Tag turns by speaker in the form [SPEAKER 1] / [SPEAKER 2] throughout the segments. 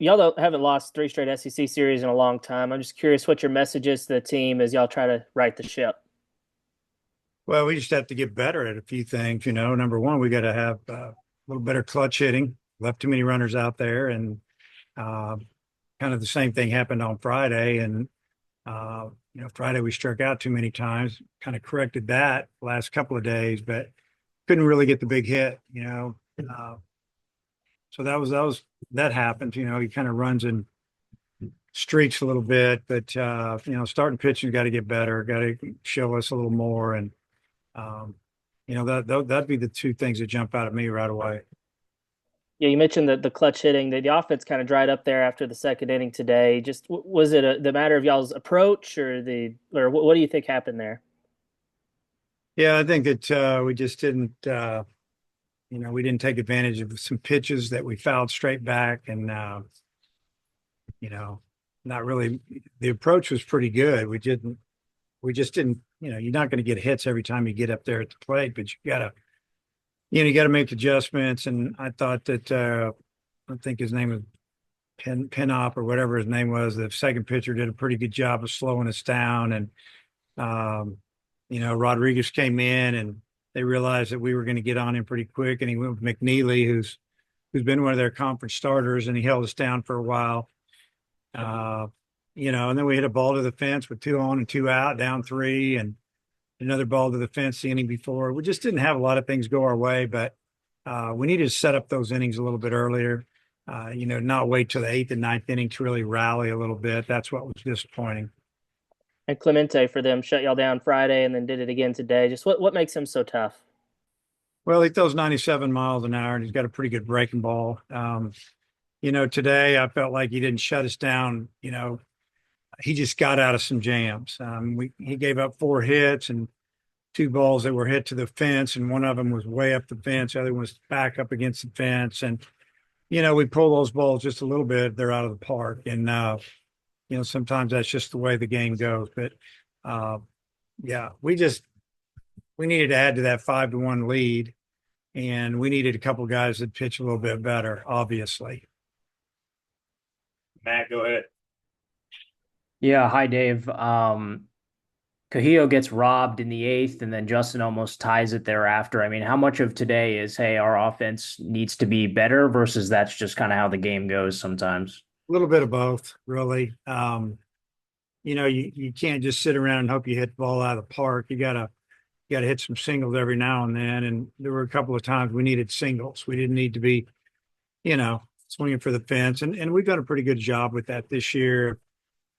[SPEAKER 1] haven't lost three straight SEC series in a long time. I'm just curious what your message is to the team as y'all try to right the ship.
[SPEAKER 2] Well, we just have to get better at a few things. Number one, we got to have a little better clutch hitting. Left too many runners out there, and uh, kind of the same thing happened on Friday. And Friday we struck out too many times. Kind of corrected that last couple of days, but couldn't really get the big hit. So that happened. He kind of runs in streaks a little bit, but starting pitching got to get better. Got to show us a little more, and um, that'd be the two things that jump out at me right away.
[SPEAKER 1] Yeah, you mentioned the clutch hitting. The offense kind of dried up there after the second inning today. Just was it the matter of y'all's approach or what do you think happened there?
[SPEAKER 2] Yeah, I think that we just didn't. We didn't take advantage of some pitches that we fouled straight back, and you know, not really. The approach was pretty good. We just didn't. You're not going to get hits every time you get up there at the plate, but you got to make adjustments. And I thought that I think his name was Pinop or whatever his name was. The second pitcher did a pretty good job of slowing us down, and um, Rodriguez came in and they realized that we were going to get on him pretty quick, and he went with McNeely, who's been one of their conference starters, and he held us down for a while. Uh, and then we hit a ball to the fence with two on and two out, down three, and another ball to the fence the inning before. We just didn't have a lot of things go our way, but we needed to set up those innings a little bit earlier. Not wait till the eighth and ninth inning to really rally a little bit. That's what was disappointing.
[SPEAKER 1] And Clemente for them shut y'all down Friday and then did it again today. Just what makes him so tough?
[SPEAKER 2] Well, he throws 97 miles an hour, and he's got a pretty good breaking ball. Today I felt like he didn't shut us down. He just got out of some jams. He gave up four hits and two balls that were hit to the fence, and one of them was way up the fence. The other one was back up against the fence, and we pull those balls just a little bit, they're out of the park. And sometimes that's just the way the game goes. But yeah, we needed to add to that 5-1 lead, and we needed a couple guys that pitch a little bit better, obviously. Matt, go ahead.
[SPEAKER 3] Yeah, hi Dave. Cahillo gets robbed in the eighth, and then Justin almost ties it thereafter. I mean, how much of today is, hey, our offense needs to be better versus that's just kind of how the game goes sometimes?
[SPEAKER 2] A little bit of both, really. You can't just sit around and hope you hit the ball out of the park. You gotta hit some singles every now and then. And there were a couple of times we needed singles. We didn't need to be, swinging for the fence. And we've done a pretty good job with that this year,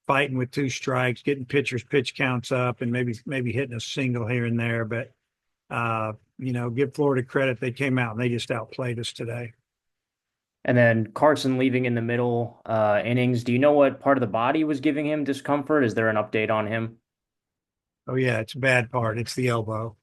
[SPEAKER 2] fighting with two strikes, getting pitchers' pitch counts up, and maybe hitting a single here and there. But give Florida credit. They came out and they just outplayed us today.
[SPEAKER 3] And then Carson leaving in the middle innings. Do you know what part of the body was giving him discomfort? Is there an update on him?
[SPEAKER 2] Oh yeah, it's a bad part. It's the elbow.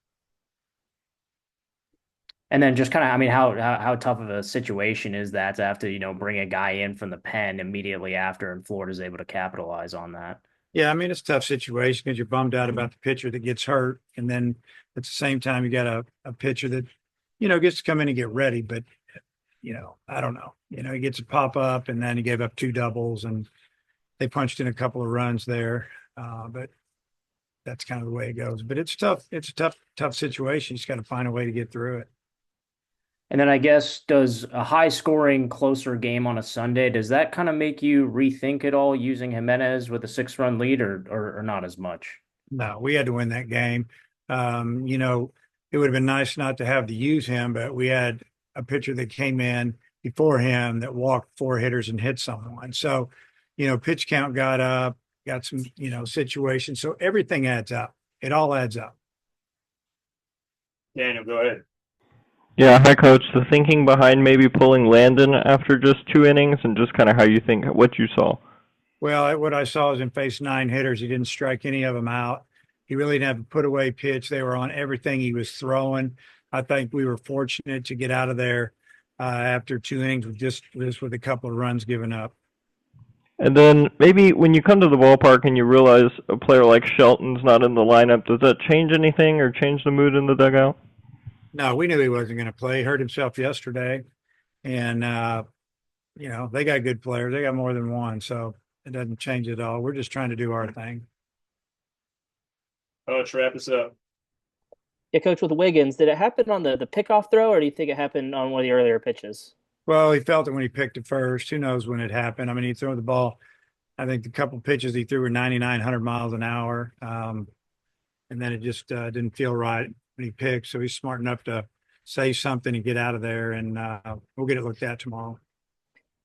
[SPEAKER 3] And then just kind of, I mean, how tough of a situation is that to have to, bring a guy in from the pen immediately after, and Florida's able to capitalize on that?
[SPEAKER 2] Yeah, I mean it's a tough situation because you're bummed out about the pitcher that gets hurt, and then at the same time you got a pitcher that gets to come in and get ready. But I don't know. He gets a pop up, and then he gave up two doubles, and they punched in a couple of runs there. But that's kind of the way it goes. But it's tough. It's a tough situation. You just got to find a way to get through it.
[SPEAKER 3] And then I guess, does a high scoring, closer game on a Sunday, does that kind of make you rethink it all using Jimenez with a 6-run lead or not as much?
[SPEAKER 2] No, we had to win that game. It would have been nice not to have to use him, but we had a pitcher that came in before him that walked four hitters and hit someone. So, pitch count got up, got some, situations. So everything adds up. It all adds up. Daniel, go ahead.
[SPEAKER 4] Yeah, hi coach. The thinking behind maybe pulling Landon after just 2 innings and just kind of how you think what you saw.
[SPEAKER 2] Well, what I saw is in face 9 hitters, he didn't strike any of them out. He really didn't have a put away pitch. They were on everything he was throwing. I think we were fortunate to get out of there after 2 innings with just with a couple of runs given up.
[SPEAKER 4] And then maybe when you come to the ballpark and you realize a player like Shelton's not in the lineup, does that change anything or change the mood in the dugout?
[SPEAKER 2] No, we knew he wasn't going to play. He hurt himself yesterday. And, you know, they got good players. They got more than one, so it doesn't change at all. We're just trying to do our thing.
[SPEAKER 5] Let's wrap this up.
[SPEAKER 1] Yeah, Coach, with Wiggins, did it happen on the pickoff throw, or do you think it happened on one of the earlier pitches?
[SPEAKER 2] Well, he felt it when he picked it first. Who knows when it happened? I mean, he threw the ball. I think the couple pitches he threw were 99, 100 miles an hour. And then it just didn't feel right when he picked. So he's smart enough to say something and get out of there. And we'll get it looked at tomorrow.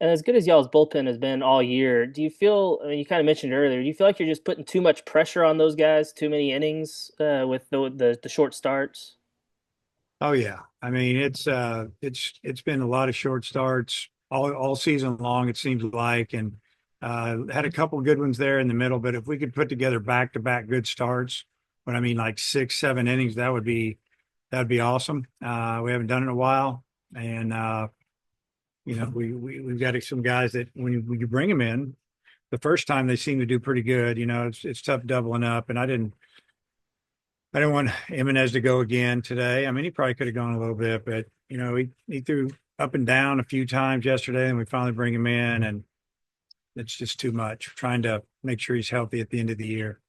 [SPEAKER 1] And as good as y'all's bullpen has been all year, do you feel, I mean, you kind of mentioned earlier, do you feel like you're just putting too much pressure on those guys, too many innings with the short starts?
[SPEAKER 2] Oh yeah. I mean, it's been a lot of short starts all season long, it seems like, and had a couple of good ones there in the middle. But if we could put together back-to-back good starts, what I mean, like 6, 7 innings, that'd be awesome. We haven't done it in a while, and you know, we've got some guys that when you bring them in, the first time they seem to do pretty good. You know, it's tough doubling up, and I didn't want Jimenez to go again today. I mean, he probably could have gone a little bit, but you know, he threw up and down a few times yesterday, and we finally bring him in, and it's just too much. Trying to make sure he's healthy at the end of the year.